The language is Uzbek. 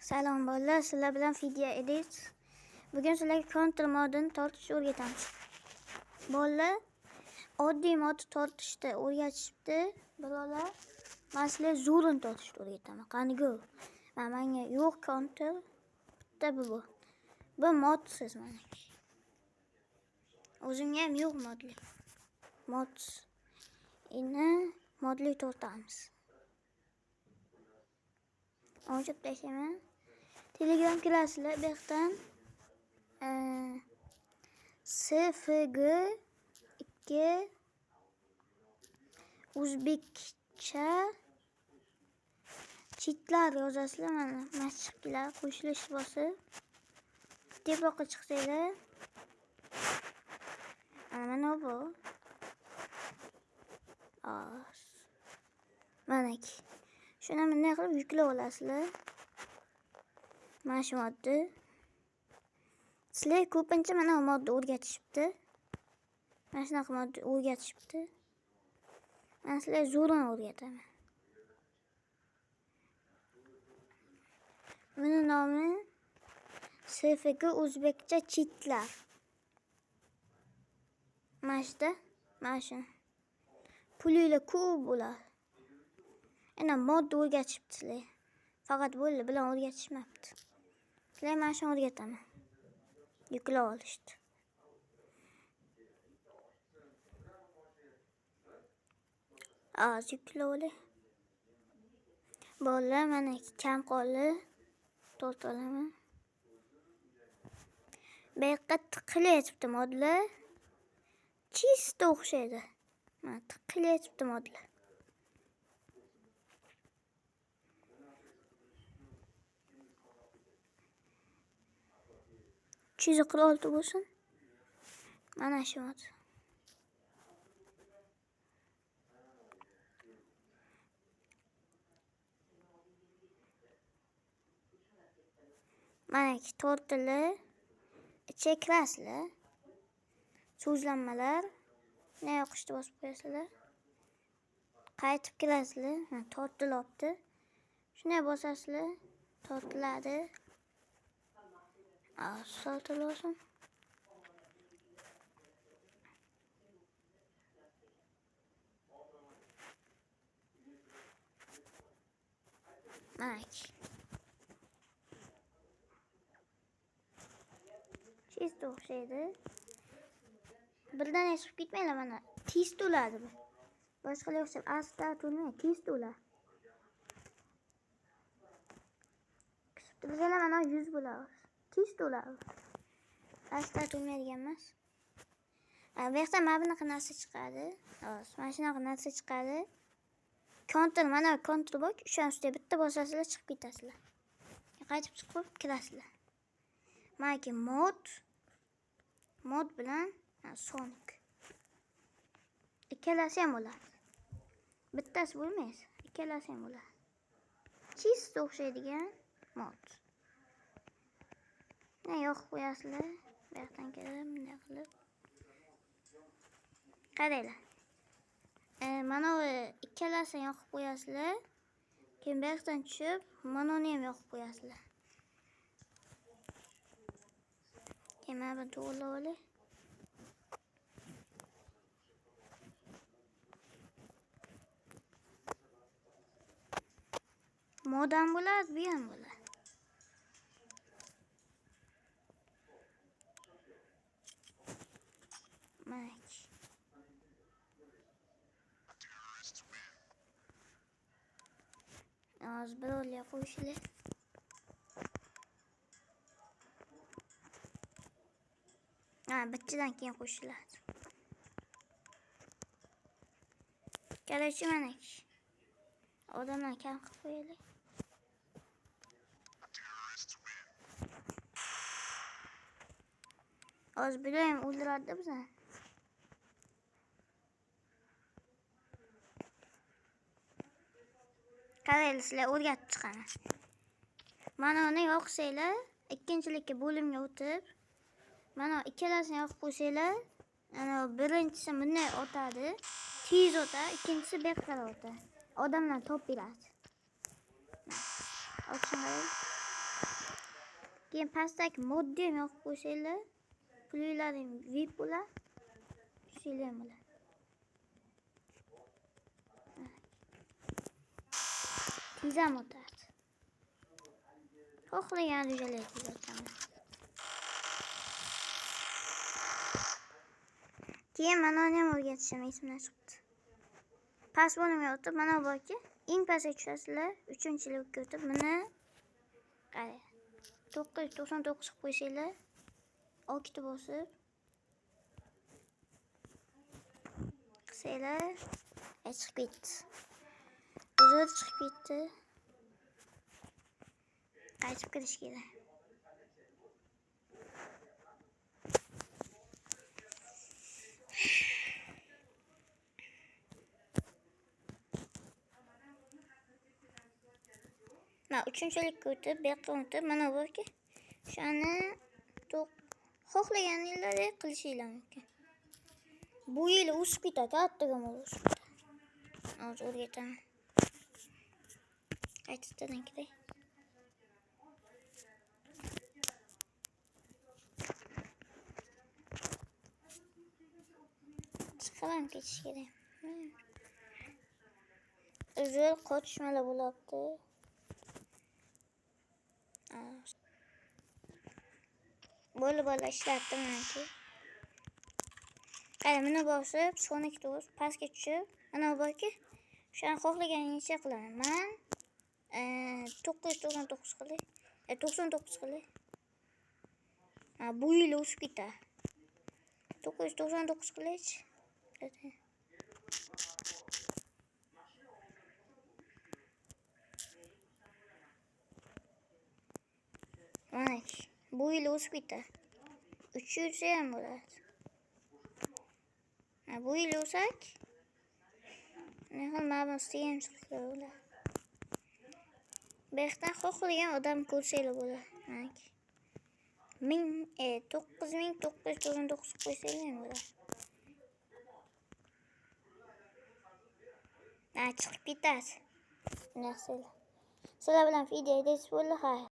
Salom bolalar, sizlar bilan video edit. Bugun sizlarga Control modini tortish o'rgatamiz. Bolalar oddiy mod tortishni o'rgatishibdi. Birolar, men sizlarga zo'rin tortishni o'rgataman. Qani go. Menga yo'q Control. Bitta bu. Bu modsiz mana. O'zimga ham yo'q modli. Mod. Endi modli tortamiz. Ochib tashlayman. Telegram kirasizlar, bu yerdan SFG 2 o'zbekcha chitlar yozasizlar. Mana chiqdilar, qo'shilish bosib tepaga chiqsanglar mana bu manaki shuni bunday qilib yuklab olasizlar. Mana shu modni sizlar ko'pincha mana bu modni o'rgatishibdi. Mana shunaqa modni o'rgatishibdi. Men sizlarga zo'rini o'rgataman. Buni nomi SFG o'zbekcha chitlar. Mana shu pulinglar ko'p bo'ladi. Ana modni o'rgatishibdi sizlar. Faqat bo'ldi bilan o'rgatishmabdi. Sizlar mana shuni o'rgataman. Yuklab olishdi. Yuklab oling. Bolalar mana kam qoldi. To'rt olaman. Bu yerga tiqilayotibdi modlar. Chista o'xshaydi. Mana tiqilayotibdi modlar. Chiziqli olti bo'lsin. Mana shu mod. Mana tortilib cheklasizlar. So'zlanmalar ne o'qishni bosib qo'yasizlar. Qaytib kelasizlar. Tortilibdi. Shunday bosasizlar, tortiladi. Soltilsin. Chista o'xshaydi. Birdan esib ketmaylar mana. Tez to'ladi bu. Boshqalar o'xshab asta to'lmaydi, tez to'ladi. Bizlar mana 100 bo'ladi. Tez to'ladi. Asta to'lmaydigan emas. Bu yerda mana bunaqa narsa chiqadi. Mana shunaqa narsa chiqadi. Control mana control bor. O'sha ustida bitta bosasizlar chiqib ketasizlar. Qaytib chiqib kirasizlar. Mana mod bilan Sonic. Ikkalasi ham bo'ladi. Bittasi bo'lmaydi. Ikkalasi ham bo'ladi. Chista o'xshaydigan mod. Ne yo'q qo'yasizlar. Bu yerdan kelib bunday qilib. Qaranglar. Mana bu ikkalasini yoqib qo'yasizlar. Keyin bu yerdan tushib, mana uni ham yoqib qo'yasizlar. Keyin mana buni to'g'rilab oling. Mod ham bo'ladi, bu ham bo'ladi. Az bir olya qo'yishlar. Bittadan keyin qo'shiladi. Qaraychi mana. Odamlar kam qilib qo'yaylik. Az bir ham o'ldiradi bizni. Qaraylar, sizlar o'rgatib chiqaman. Mana uni yoqsanglar, ikkinchilikka bo'limga o'tib, mana ikkalasini yoqib qo'ysanglar, ana birinchisi bunday o'tadi, tez o'tadi, ikkinchisi bu yoqqa o'tadi. Odamlar top beradi. Ochinglar. Keyin pastdagi modda ham yoqib qo'ysanglar, pulinglaring VIP bo'ladi. Tushinglar ham bo'ladi. Tizam o'tadi. Xohlagan rejalarga o'taman. Keyin mana uni ham o'rgatishim esimdan chiqdi. Past bo'limga o'tib, mana borki, eng pastga tushasizlar, 3-chilikka o'tib, mana qarang. 999 qilib qo'ysanglar, okta bosib qilsanglar, chiqib ketdi. O'zi chiqib ketdi. Qaytib kirish kerak. Mana 3-chilikka o'tib, bu yoqqa o'tib, mana borki, shuni xohlaganingizdek qilishinglar mumkin. Bu yil o'sib ketadi, kattaga o'sib ketadi. Hozir o'rgataman. Qaytadan kerak. Chiqaram ketish kerak. O'zil qochishmalar bo'lyapti. Bola ishlatdi meniki. Qara, mana bosib, so'niki to'g'ri pastga tushib, mana borki, shuni xohlaganingizcha qilaman. Men 999 qilay. 99 qilay. Bu yil o'sib ketadi. 999 qilaychi. Mana bu yil o'sib ketadi. 300 ham bo'ladi. Bu yil o'sak, nima ma'nosida ham chiqib bo'ladi. Bu yerdan xohlagan odam ko'rsanglar bo'ladi. Manki 9999 qo'ysanglar ham bo'ladi. Chiqib ketadi. Narsalar. Sizlar bilan video edit bo'ldi.